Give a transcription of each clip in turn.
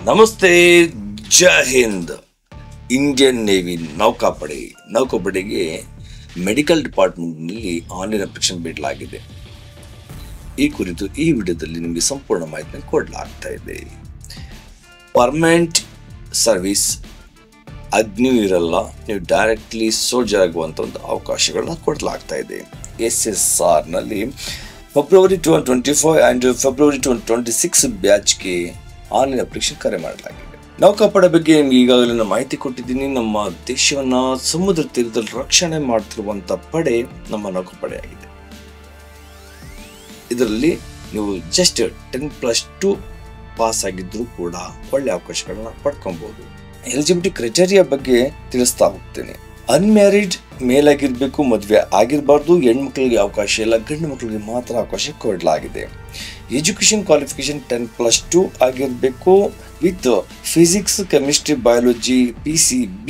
ನಮಸ್ತೆ, ಜೈ Hind. Indian navy ನೌಕಾಪಡೆಗೆ ಮೆಡಿಕಲ್ ಡಿಪಾರ್ಟ್ಮೆಂಟ್ನಲ್ಲಿ ಆನ್ಲೈನ್ ಅಪ್ಲಿಕೇಶನ್ ಬಿಡಲಾಗಿದೆ. ಈ ಕುರಿತು ಈ ವಿಡಿಯೋದಲ್ಲಿ ನಿಮಗೆ ಸಂಪೂರ್ಣ ಮಾಹಿತಿ ಕೊಡಲಾಗ್ತಾ ಇದೆ. ಪರ್ಮನೆಂಟ್ ಸರ್ವಿಸ್ ಅಗ್ನಿ ಇರಲ್ಲ, ನೀವು ಡೈರೆಕ್ಟ್ಲಿ ಸೋಲ್ಜರ್ ಆಗುವಂಥ ಒಂದು ಅವಕಾಶಗಳನ್ನ ಕೊಡಲಾಗ್ತಾ ಇದೆ. SSR ನಲ್ಲಿ ಫೆಬ್ರವರಿ 2025 ಆ್ಯಂಡ್ ಫೆಬ್ರವರಿ 2026 ಬ್ಯಾಚ್ಗೆ ಆನ್ಲೈನ್ ಅಪ್ಲಿಕೇಶನ್ ಕರೆ ಮಾಡಲಾಗಿದೆ. ನೌಕಾಪಡೆ ಬಗ್ಗೆ ನಿಮ್ಗೆ ಈಗಾಗಲೇ ಮಾಹಿತಿ ಕೊಟ್ಟಿದ್ದೀನಿ. ನಮ್ಮ ದೇಶವನ್ನ ಸಮುದ್ರ ತೀರದಲ್ಲಿ ರಕ್ಷಣೆ ಮಾಡ್ತಿರುವಂತ ಪಡೆ ನಮ್ಮ ನೌಕಾಪಡೆ ಆಗಿದೆ. ಇದರಲ್ಲಿ ನೀವು ಜಸ್ಟ್ 10+2 ಪಾಸ್ ಆಗಿದ್ರು ಕೂಡ ಒಳ್ಳೆ ಅವಕಾಶಗಳನ್ನ ಪಡ್ಕೊಬಹುದು. ಎಲಿಜಿಬಿಲಿಟಿ ಕ್ರೈಟೇರಿಯಾ ಬಗ್ಗೆ ತಿಳಿಸ್ತಾ ಹೋಗ್ತೇನೆ. ಅನ್ಮ್ಯಾರಿಡ್ ಮೇಲ್ ಆಗಿರ್ಬೇಕು, ಮದುವೆ ಆಗಿರಬಾರ್ದು, ಹೆಣ್ಮಕ್ಳಿಗೆ ಅವಕಾಶ ಇಲ್ಲ, ಗಂಡು ಮಕ್ಕಳಿಗೆ ಮಾತ್ರ ಅವಕಾಶ ಕೊಡಲಾಗಿದೆ. ಎಜುಕೇಶನ್ ಕ್ವಾಲಿಫಿಕೇಶನ್ 10+2 ಆಗಿರಬೇಕು with physics, chemistry, biology, PCB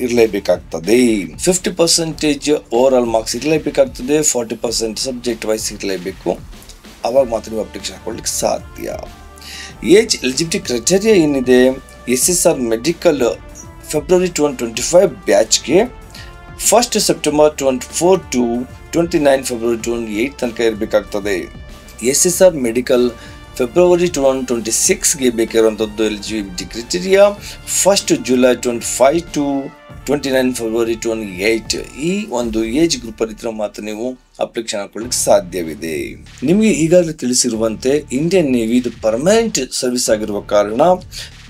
ಇರಲೇಬೇಕಾಗ್ತದೆ. 50% ಓವರ್ ಮಾರ್ಕ್ಸ್ ಇರಲೇಬೇಕಾಗ್ತದೆ. 40% ಸಬ್ಜೆಕ್ಟ್ ವೈಸ್ ಇರಲೇಬೇಕು. ಅವಾಗ ಮಾತ್ರ ನೀವು ಅಪ್ಲಿಕೇಶನ್ ಹಾಕೊಳ್ಳಿಕ್ಕೆ ಸಾಧ್ಯ. ಏಜ್ ಎಲಿಜಿಬಿಲಿಟಿ ಕ್ರೈಟೇರಿಯಾ ಏನಿದೆ, SSR ಮೆಡಿಕಲ್ ಫೆಬ್ರವರಿ 2025 ಬ್ಯಾಚ್ಗೆ 1 ಸೆಪ್ಟೆಂಬರ್ 2024 ಟು 29 ಫೆಬ್ರವರಿ 2028 ತನಕ ಇರಬೇಕಾಗ್ತದೆ. SSR ಮೆಡಿಕಲ್ ಫೆಬ್ರವರಿ 2026ಗೆ ಬೇಕಿರುವಂಥದ್ದು eligibility criteria 1 July 2025 to 29 February 2028. ಈ ಒಂದು ಏಜ್ ಗ್ರೂಪ್ ಅಲ್ಲಿ ಮಾತ್ರ ನೀವು ಅಪ್ಲಿಕೇಶನ್ ಹಾಕೊಳ್ಳಿಕ್ಕೆ ಸಾಧ್ಯವಿದೆ. ನಿಮಗೆ ಈಗಾಗಲೇ ತಿಳಿಸಿರುವಂತೆ ಇಂಡಿಯನ್ ನೇವಿ ಇದು ಪರ್ಮನೆಂಟ್ ಸರ್ವಿಸ್ ಆಗಿರುವ ಕಾರಣ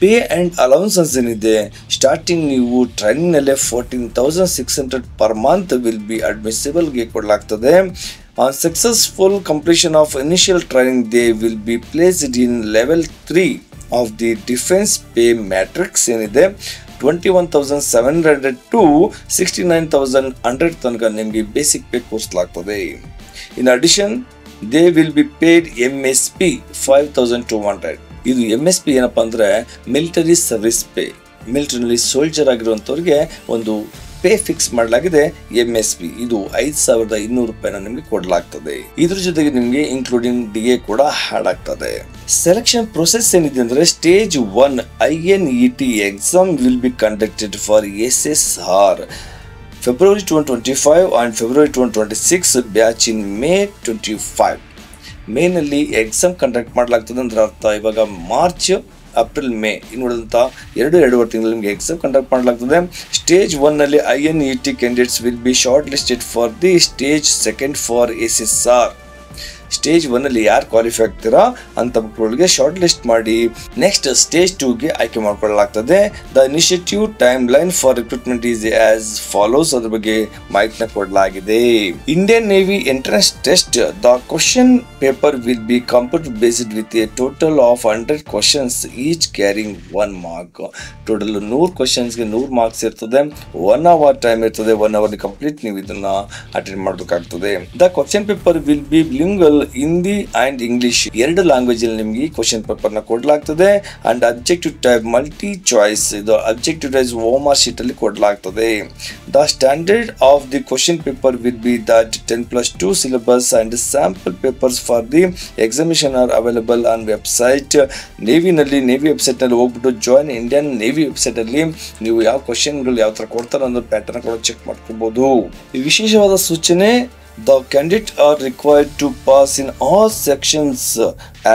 ಪೇ ಅಂಡ್ ಅಲೌನ್ಸಸ್ ಏನಿದೆ, ಸ್ಟಾರ್ಟಿಂಗ್ ನೀವು ಟ್ರೈನಿಂಗ್ ನಲ್ಲೇ 14,600 per month will be admissible ಗೆ ಕೊಡಲಾಗ್ತದೆ. On successful completion of initial training, they will be placed in level 3 of the defense pay matrix ಏನಿದೆ. 21,700 to 69,100 ತನಕ ನಿಮಗೆ ಬೇಸಿಕ್ ಪೇ ಕೊಡಿಸಲಾಗ್ತದೆ. In addition they will be paid MSP 5,200. ಇದು MSP ಏನಪ್ಪಾ ಅಂದ್ರೆ military service pay. ಮಿಲಿಟರಿನಲ್ಲಿ soldier ಆಗಿರುವಂತವ್ರಿಗೆ ಒಂದು ಪೇ ಫಿಕ್ಸ್ ಮಾಡಲಾಗಿದೆ MSP. ಇದು 5,200 ರೂಪಾಯಿನ ನಿಮಗೆ ಕೊಡಲಾಗ್ತದೆ. ಇದ್ರ ಜೊತೆಗೆ ನಿಮಗೆ ಇನ್ಕ್ಲೂಡಿಂಗ್ DA ಕೂಡ ಆಡ್ ಆಗ್ತದೆ. ಸೆಲೆಕ್ಷನ್ ಪ್ರೊಸೆಸ್ ಏನಿದೆ ಅಂದ್ರೆ stage 1 INET exam will be conducted for SSR February 2025 and February 2026 batch in May 25. ಮೇನಲ್ಲಿ ಎಕ್ಸಾಮ್ ಕಂಡಕ್ಟ್ ಮಾಡಲಾಗ್ತದೆ ಅಂದ್ರೆ ಅರ್ಥ ಇವಾಗ ಮಾರ್ಚ್, ಏಪ್ರಿಲ್, ಮೇ ಇನ್ನುಳಿದಂಥ 2-2.5 ತಿಂಗಳು ನಿಮಗೆ ಎಕ್ಸಾಮ್ ಕಂಡಕ್ಟ್ ಮಾಡಲಾಗ್ತದೆ. ಸ್ಟೇಜ್ 1 ನಲ್ಲಿ INET candidates will be short listed for the stage 2 for SSR. Stage 1 ಅಲ್ಲಿ ಯಾರು ಕ್ವಾಲಿಫೈ ಆಗ್ತೀರಾ ಅಂತ ಮಕ್ಕಳಿಗೆ ಶಾರ್ಟ್ ಲಿಸ್ಟ್ ಮಾಡಿ ನೆಕ್ಸ್ಟ್ ಸ್ಟೇಜ್ 2ಗೆ ಆಯ್ಕೆ ಮಾಡಿಕೊಳ್ಳಲಾಗ್ತದೆ. The initiative time line for recruitment is as follows. ಅದ್ರ ಬಗ್ಗೆ ಮಾಹಿತಿನ ಕೊಡಲಾಗಿದೆ. Indian navy entrance test, the question paper will be computer based with a total of 100 questions each carrying 1 mark. Total 100 ಕ್ವಶನ್ಸ್ಗೆ 100 marks ಇರ್ತದೆ. 1 hour time ಇರ್ತದೆ. 1 hour complete ನೀವು ಇದನ್ನ attend ಮಾಡಬೇಕಾಗ್ತದೆ. The question paper will be bilingual Hindi and English 2 language ಅಲ್ಲಿ ನಿಮಗೆ question paper ನ ಕೊಡಲಾಗ್ತದೆ. And objective type multi choice. ಇದು ಅಬ್ಜೆಕ್ಟಿವ್ ಟೈಪ್ ಓಮರ್ ಶೀಟ್ ಅಲ್ಲಿ ಕೊಡಲಾಗ್ತದೆ. The standard of the question paper will be that 10+2 syllabus and sample papers for the examination are available on website. Navy website ನಲ್ಲಿ ಹೋಗ್ಬಿಟ್ಟು join Indian navy website ಅಲ್ಲಿ ನೀವು ಯಾವ ಕ್ವಶನ್ಗಳು ಯಾವ ತರ ಕೊಡ್ತಾರೆ ಅನ್ನೋ ಪ್ಯಾಟರ್ನ್ ಕೂಡ ಚೆಕ್ ಮಾಡ್ಕೋಬಹುದು. ಈ ವಿಶೇಷವಾದ ಸೂಚನೆ, the candidate are required to pass in all sections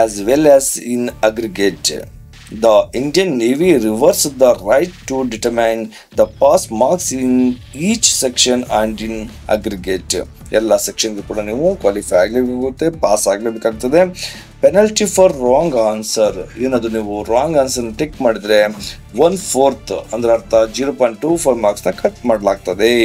as well as in aggregate. The Indian Navy reserves the right to determine the pass marks in each section and in aggregate. ಎಲ್ಲ ಸೆಕ್ಷನ್ಗೂ ಕೂಡ ನೀವು qualify ಆಗಲೇಬೇಕಾಗುತ್ತೆ, pass ಆಗಲೇಬೇಕಾಗ್ತದೆ. Penalty for wrong answer, ಏನಾದ್ರು ನೀವು wrong answer tick ಮಾಡಿದ್ರೆ 1/4 ಅಂದ್ರೆ ಅರ್ಥ 0.24 ಮಾರ್ಕ್ಸ್ ನ ಕಟ್ ಮಾಡಲಾಗ್ತದೆ.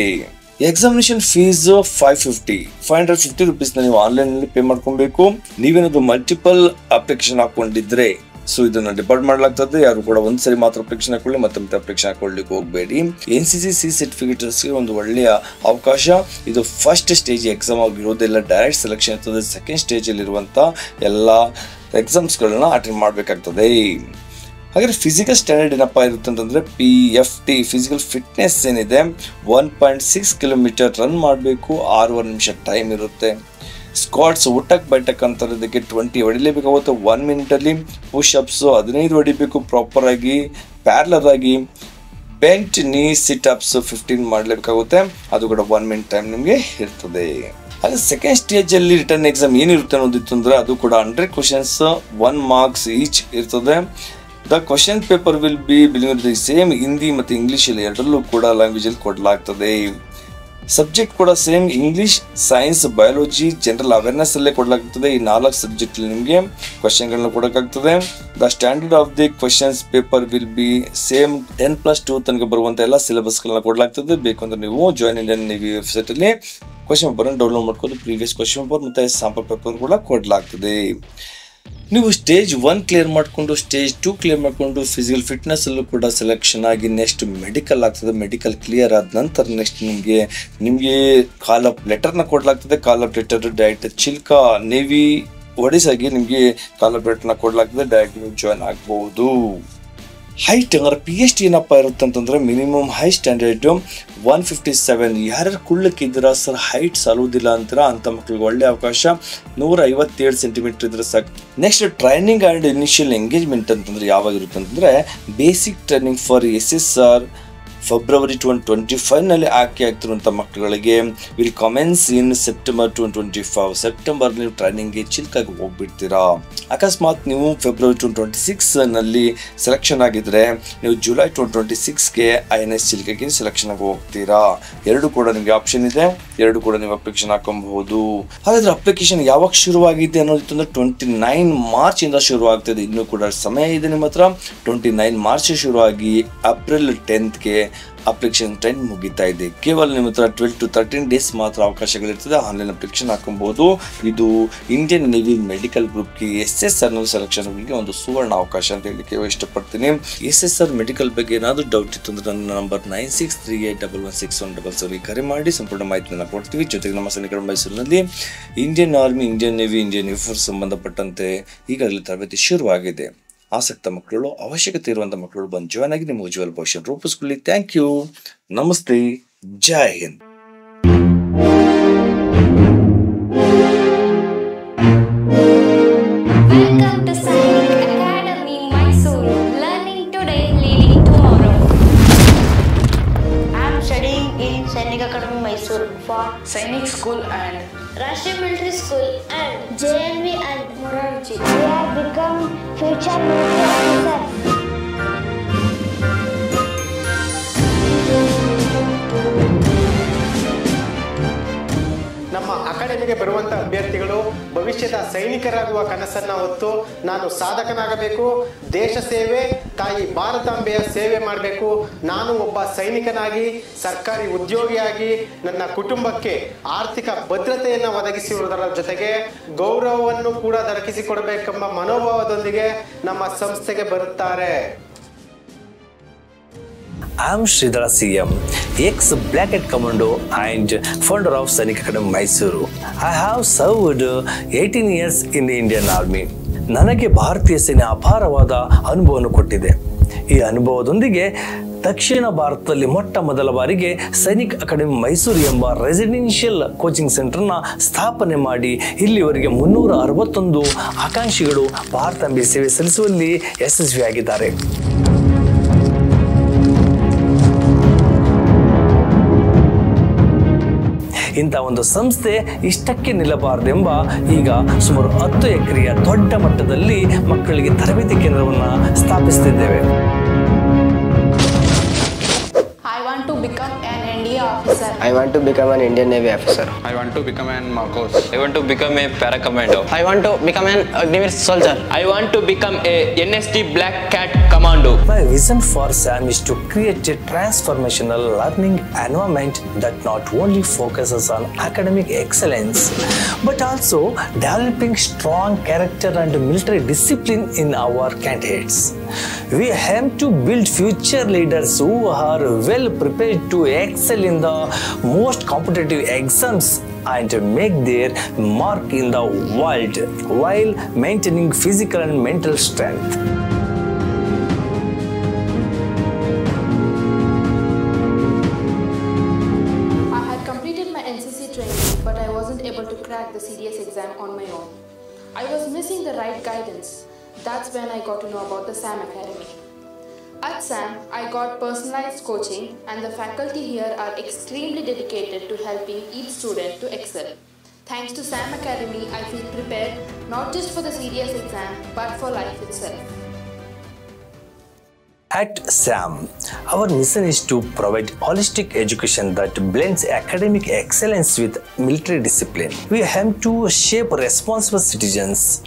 ಎಕ್ಸಾಮಿನೇಷನ್ ಫೀಸ್ 550 ರೂಪೀಸ್ ನೀವು ಆನ್ಲೈನ್ ನಲ್ಲಿ ಪೇ ಮಾಡ್ಕೊಬೇಕು. ನೀವೇನಾದ್ರು ಮಲ್ಟಿಪಲ್ ಅಪ್ಲಿಕೇಶನ್ ಹಾಕೊಂಡಿದ್ರೆ ಸೊ ಇದನ್ನ ಡಿಪಾರ್ಟ್ ಮಾಡಲಾಗ್ತದೆ. ಯಾರು ಕೂಡ ಒಂದ್ಸರಿ ಮಾತ್ರ ಅಪ್ಲಿಕೇಶನ್ ಹಾಕೊಳ್ಳಿ, ಮತ್ತೆ ಅಪ್ಲಿಕೇಶನ್ ಹಾಕೊಳ್ಳಿಕ್ಕೆ ಹೋಗಬೇಡಿ. NCC ಸರ್ಟಿಫಿಕೇಟ್ಸ್ಗೆ ಒಂದು ಒಳ್ಳೆಯ ಅವಕಾಶ. ಇದು ಫಸ್ಟ್ ಸ್ಟೇಜ್ ಎಕ್ಸಾಮ್ ಆಗಿರೋದೆಲ್ಲ ಡೈರೆಕ್ಟ್ ಸೆಲೆಕ್ಷನ್ ಇರ್ತದೆ. ಸೆಕೆಂಡ್ ಸ್ಟೇಜ್ ಅಲ್ಲಿ ಇರುವಂತ ಎಲ್ಲ ಎಕ್ಸಾಮ್ಸ್ಗಳನ್ನ ಅಟೆಂಡ್ ಮಾಡಬೇಕಾಗ್ತದೆ. ಹಾಗಾದ್ರೆ ಫಿಸಿಕಲ್ ಸ್ಟ್ಯಾಂಡರ್ಡ್ ಏನಪ್ಪಾ ಇರುತ್ತೆ ಅಂತಂದ್ರೆ PFT ಫಿಸಿಕಲ್ ಫಿಟ್ನೆಸ್ ಏನಿದೆ 1.6 ಕಿಲೋಮೀಟರ್ ರನ್ ಮಾಡಬೇಕು. 6 ನಿಮಿಷ ಟೈಮ್ ಇರುತ್ತೆ. ಸ್ಕ್ವಾಟ್ಸ್ ಉಟಕ್ ಬೈಟಕ್ ಅಂತಾರೆ, ಇದಕ್ಕೆ 20 ಹೊಡಿಲೇಬೇಕಾಗುತ್ತೆ 1 ಮಿನಿಟಲ್ಲಿ. ಪುಷಪ್ಸ್ 15 ಹೊಡಿಬೇಕು ಪ್ರಾಪರ್ ಆಗಿ ಪ್ಯಾರಲರ್ ಆಗಿ. ಬೆಂಟ್ ನೀ ಸಿಟ್ ಅಪ್ಸ್ 15 ಮಾಡಲೇಬೇಕಾಗುತ್ತೆ, ಅದು ಕೂಡ 1 ಮಿನಿಟ್ ಟೈಮ್ ನಿಮಗೆ ಇರ್ತದೆ. ಹಾಗೆ ಸೆಕೆಂಡ್ ಸ್ಟೇಜ್ ಅಲ್ಲಿ ರಿಟರ್ನ್ ಎಕ್ಸಾಮ್ ಏನಿರುತ್ತೆ ಅನ್ನೋದಿತ್ತು ಅಂದ್ರೆ ಅದು ಕೂಡ 100 ಕ್ವಶನ್ಸ್ 1 ಮಾರ್ಕ್ಸ್ ಈಚ್ ಇರ್ತದೆ. The question paper will be bilingual same Hindi ಮತ್ತು ಇಂಗ್ಲಿಷ್ ಅಲ್ಲಿ ಎರಡರಲ್ಲೂ ಕೂಡ ಲ್ಯಾಂಗ್ವೇಜ್ ಅಲ್ಲಿ ಕೊಡಲಾಗ್ತದೆ. ಸಬ್ಜೆಕ್ಟ್ ಕೂಡ same English, science, biology, general awareness ಅಲ್ಲೇ ಕೊಡಲಾಗ್ತದೆ. ಈ 4 ಸಬ್ಜೆಕ್ಟ್ ನಿಮಗೆ ಕ್ವಶನ್ಗಳನ್ನ ಕೊಡೋಕ್ಕಾಗ್ತದೆ. The standard of the questions paper will be same 10+2 ತನಕ ಬರುವಂತ ಎಲ್ಲ ಸಿಲೆಬಸ್ಗಳನ್ನ ಕೊಡಲಾಗ್ತದೆ. ಬೇಕಂದ್ರೆ ನೀವು ಜಾಯಿನ್ ಇಂಡಿಯನ್ ನೇವಿ ವೆಬ್ಸೈಟ್ ಅಲ್ಲಿ ಕ್ವಶನ್ ಪೇಪರ್ ಡೌನ್ಲೋಡ್ ಮಾಡ್ಕೊಂಡು ಪ್ರೀವಿಯಸ್ ಕ್ವಶನ್ ಪೇಪರ್ ಮತ್ತೆ ಸ್ಯಾಂಪಲ್ ಪೇಪರ್ ಕೂಡ ಕೊಡಲಾಗ್ತದೆ. ನೀವು ಸ್ಟೇಜ್ 1 ಕ್ಲಿಯರ್ ಮಾಡಿಕೊಂಡು ಸ್ಟೇಜ್ 2 ಕ್ಲಿಯರ್ ಮಾಡಿಕೊಂಡು ಫಿಸಿಕಲ್ ಫಿಟ್ನೆಸ್ ಅಲ್ಲೂ ಕೂಡ ಸೆಲೆಕ್ಷನ್ ಆಗಿ ನೆಕ್ಸ್ಟ್ ಮೆಡಿಕಲ್ ಆಗ್ತದೆ. ಮೆಡಿಕಲ್ ಕ್ಲಿಯರ್ ಆದ ನಂತರ ನೆಕ್ಸ್ಟ್ ನಿಮಗೆ ಕಾಲ್ ಆಫ್ ಲೆಟರ್ನ ಕೊಡಲಾಗ್ತದೆ. Call of letter direct Chilka navy ಒಡಿಸಾಗಿ ನಿಮಗೆ ಕಾಲ್ ಆಫ್ ಲೆಟರ್ನ ಕೊಡಲಾಗ್ತದೆ. ಡೈರೆಕ್ಟ್ ನೀವು ಜಾಯ್ನ್ ಆಗ್ಬಹುದು. ಹೈಟ್ ಹಂಗಾರೆ PhD ಏನಪ್ಪ ಇರುತ್ತೆ ಅಂತಂದ್ರೆ ಮಿನಿಮಮ್ ಹೈ ಸ್ಟ್ಯಾಂಡರ್ಡ್ 157. ಯಾರ್ಯಾರು ಕುಳ್ಳಕ್ಕಿದ್ದೀರಾ ಸರ್ ಹೈಟ್ ಸಾಲುವುದಿಲ್ಲ ಅಂತೀರಾ ಅಂತ ಮಕ್ಳಿಗೆ ಒಳ್ಳೆ ಅವಕಾಶ. 157 ಸೆಂಟಿಮೀಟರ್ ಇದ್ರೆ ಸಾಕು. Next training and initial engagement ಅಂತಂದ್ರೆ ಯಾವಾಗಿರುತ್ತೆ ಅಂತಂದ್ರೆ basic training for SSR February 2025 ಆಯ್ಕೆ ಆಗ್ತಿರುವಂಥ ಮಕ್ಕಳುಗಳಿಗೆ will commence in September 2025. September ನೀವು ಟ್ರೈನಿಂಗ್ಗೆ ಚಿಲ್ಕಾಗಿ ಹೋಗ್ಬಿಡ್ತೀರಾ. ಅಕಸ್ಮಾತ್ ನೀವು ಫೆಬ್ರವರಿ 2026 ಸೆಲೆಕ್ಷನ್ ಆಗಿದ್ರೆ ನೀವು ಜುಲೈ 2026ಗೆ INS ಚಿಲ್ಕಾಗೆ ಸೆಲೆಕ್ಷನ್ ಆಗಿ ಹೋಗ್ತೀರಾ. ಎರಡು ಕೂಡ ನಿಮಗೆ ಆಪ್ಷನ್ ಇದೆ, ಎರಡು ಕೂಡ ನೀವು ಅಪ್ಲಿಕೇಶನ್ ಹಾಕೊಬಹುದು. ಹಾಗಾದ್ರೆ ಅಪ್ಲಿಕೇಶನ್ ಯಾವಾಗ ಶುರುವಾಗಿದೆ ಅನ್ನೋದಿತ್ತು ಅಂದ್ರೆ 29 ಮಾರ್ಚ್ ಇಂದ ಶುರು ಆಗ್ತದೆ. ಇನ್ನೂ ಕೂಡ ಸಮಯ ಇದೆ ನಿಮ್ಮ ಹತ್ರ. 29 ಮಾರ್ಚ್ ಶುರುವಾಗಿ ಏಪ್ರಿಲ್ 10ಗೆ ಅಪ್ಲಿಕೇಶನ್ ಟೈಮ್ ಮುಗಿತಾ ಇದೆ. ಕೇವಲ ನಿಮ್ಮ ಹತ್ರ 12 to 13 ಡೇಸ್ ಮಾತ್ರ ಅವಕಾಶಗಳಿರ್ತದೆ. ಆನ್ಲೈನ್ ಅಪ್ಲಿಕೇಶನ್ ಹಾಕೊಬಹುದು. ಇದು ಇಂಡಿಯನ್ ನೇವಿ ಮೆಡಿಕಲ್ ಗ್ರೂಪ್ಗೆ SSR ಸೆಲೆಕ್ಷನ್ಗೆ ಒಂದು ಸುವರ್ಣ ಅವಕಾಶ ಅಂತ ಹೇಳಲಿಕ್ಕೆ ಇಷ್ಟಪಡ್ತೀನಿ. SSR ಮೆಡಿಕಲ್ ಬಗ್ಗೆ ಏನಾದರೂ ಡೌಟ್ ಇತ್ತು ಅಂದ್ರೆ ನನ್ನ ನಂಬರ್ 9638116177 ಕರೆ ಮಾಡಿ ಸಂಪೂರ್ಣ ಮಾಹಿತಿಯನ್ನು ಕೊಡ್ತೀವಿ. ಜೊತೆಗೆ ನಮ್ಮ ಸೈನಿಕರ ಮೈಸೂರಿನಲ್ಲಿ Indian army, Indian navy, Indian air force ಸಂಬಂಧಪಟ್ಟಂತೆ ಈಗಾಗಲೇ ತರಬೇತಿ ಶುರುವಾಗಿದೆ. ಆಸಕ್ತ ಮಕ್ಕಳು, ಅವಶ್ಯಕತೆ ಇರುವಂತಹ ಮಕ್ಕಳು ಬಂದು ಜಾಯ್ನ್ ಆಗಿ ನಿಮ್ಮ ಉಜ್ವಲ ಭವಿಷ್ಯ ರೂಪಿಸ್ಕೊಳ್ಳಿ. ಥ್ಯಾಂಕ್ ಯು, ನಮಸ್ತೆ, ಜೈ Hind. Welcome to Sainik Academy, Mysore. Learning today, leading tomorrow. I am studying in Sainik Academy, Mysore for Sainik School and Rashtriya Military School and JNV and Morarji. we have become future military officers. ನಮ್ಮ ಅಕಾಡೆಮಿಗೆ ಬರುವಂಥ ಅಭ್ಯರ್ಥಿಗಳು ಭವಿಷ್ಯದ ಸೈನಿಕರಾಗುವ ಕನಸನ್ನು ಹೊತ್ತು ನಾನು ಸಾಧಕನಾಗಬೇಕು, ದೇಶ ಸೇವೆ, ತಾಯಿ ಭಾರತಾಂಬೆಯ ಸೇವೆ ಮಾಡಬೇಕು, ನಾನು ಒಬ್ಬ ಸೈನಿಕನಾಗಿ ಸರ್ಕಾರಿ ಉದ್ಯೋಗಿಯಾಗಿ ನನ್ನ ಕುಟುಂಬಕ್ಕೆ ಆರ್ಥಿಕ ಭದ್ರತೆಯನ್ನು ಒದಗಿಸಿರುವುದರ ಜೊತೆಗೆ ಗೌರವವನ್ನು ಕೂಡ ದೊರಕಿಸಿಕೊಡಬೇಕೆಂಬ ಮನೋಭಾವದೊಂದಿಗೆ ನಮ್ಮ ಸಂಸ್ಥೆಗೆ ಬರುತ್ತಾರೆ. I am Sridhara CM, ex-Black Hat Commando and founder of Sainik Academy, Mysuru. I have served 18 years in the Indian Army. ನನಗೆ ಭಾರತೀಯ ಸೇನೆ ಅಪಾರವಾದ ಅನುಭವವನ್ನು ಕೊಟ್ಟಿದೆ. ಈ ಅನುಭವದೊಂದಿಗೆ ದಕ್ಷಿಣ ಭಾರತದಲ್ಲಿ ಮೊಟ್ಟ ಮೊದಲ ಬಾರಿಗೆ ಸೈನಿಕ್ ಅಕಾಡೆಮಿ ಮೈಸೂರು ಎಂಬ ರೆಸಿಡೆನ್ಷಿಯಲ್ ಕೋಚಿಂಗ್ ಸೆಂಟರ್ನ ಸ್ಥಾಪನೆ ಮಾಡಿ ಇಲ್ಲಿವರೆಗೆ 361 ಆಕಾಂಕ್ಷಿಗಳು ಭಾರತಾಂಬೆ ಸೇವೆ ಸಲ್ಲಿಸುವಲ್ಲಿ ಯಶಸ್ವಿಯಾಗಿದ್ದಾರೆ. ಇಂಥ ಒಂದು ಸಂಸ್ಥೆ ಇಷ್ಟಕ್ಕೆ ನಿಲ್ಲಬಾರದೆಂಬ ಈಗ ಸುಮಾರು 10 ಎಕರೆಯ ದೊಡ್ಡ ಮಟ್ಟದಲ್ಲಿ ಮಕ್ಕಳಿಗೆ ತರಬೇತಿ ಕೇಂದ್ರವನ್ನು ಸ್ಥಾಪಿಸುತ್ತಿದ್ದೇವೆ. I want to become an NDA officer. I want to become an Indian Navy officer. I want to become an Marcos. I want to become a paracommando. I want to become an Agniveer soldier. I want to become a NST Black Cat Commando. My vision for SAM is to create a transformational learning environment that not only focuses on academic excellence but also developing strong character and military discipline in our candidates. We aim to build future leaders who are well prepared to excel in the most competitive exams and make their mark in the world while maintaining physical and mental strength. I had completed my NCC training, but I wasn't able to crack crack the CDS exam on my own. I was missing the right guidance. That's when I got to know about the SAM Academy. At SAM, I got personalized coaching, and the faculty here are extremely dedicated to helping each student to excel. Thanks to SAM Academy, I feel prepared not just for the CDS exam but for life itself. At SAM, our mission is to provide holistic education that blends academic excellence with military discipline. We aim to shape responsible citizens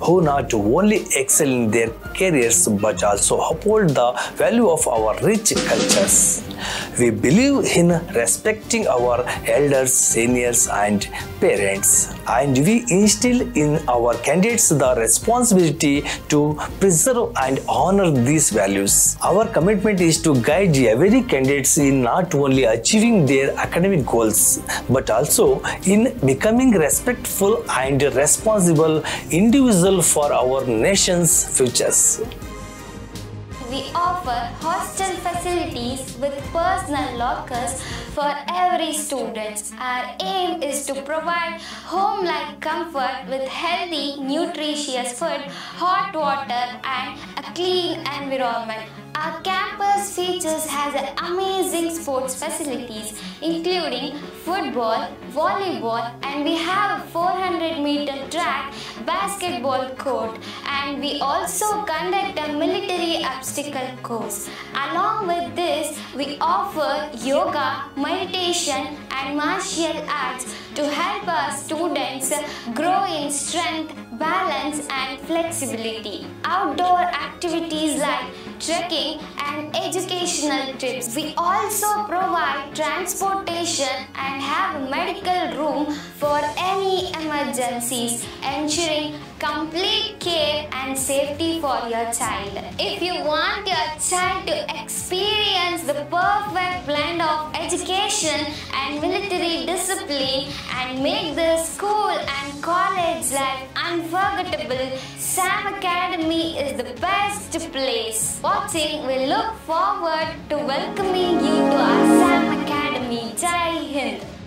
who not only excel in their careers but also uphold the value of our rich cultures. We believe in respecting our elders, seniors and parents, and we instill in our candidates the responsibility to preserve and honor these values. Our commitment is to guide every candidate in not only achieving their academic goals but also in becoming respectful and responsible individuals for our nation's futures. We offer hostel facilities with personal lockers for every student. Our aim is to provide home-like comfort with healthy, nutritious food, hot water and a clean environment. Our campus features has amazing sports facilities including football, volleyball, and we have a 400-meter track, basketball court, and we also conduct a military obstacle course. Along with this, we offer yoga, meditation, and martial arts to help our students grow in strength, balance, and flexibility. Outdoor activities like trekking and educational trips. We also provide transportation and have a medical room for any emergencies, ensuring complete care and safety for your child. If you want your child to experience the perfect blend of education and military discipline and make the school and college life unforgettable, SAM Academy is the best place. Watching, we look forward to welcoming you to our SAM Academy. Jai Hind.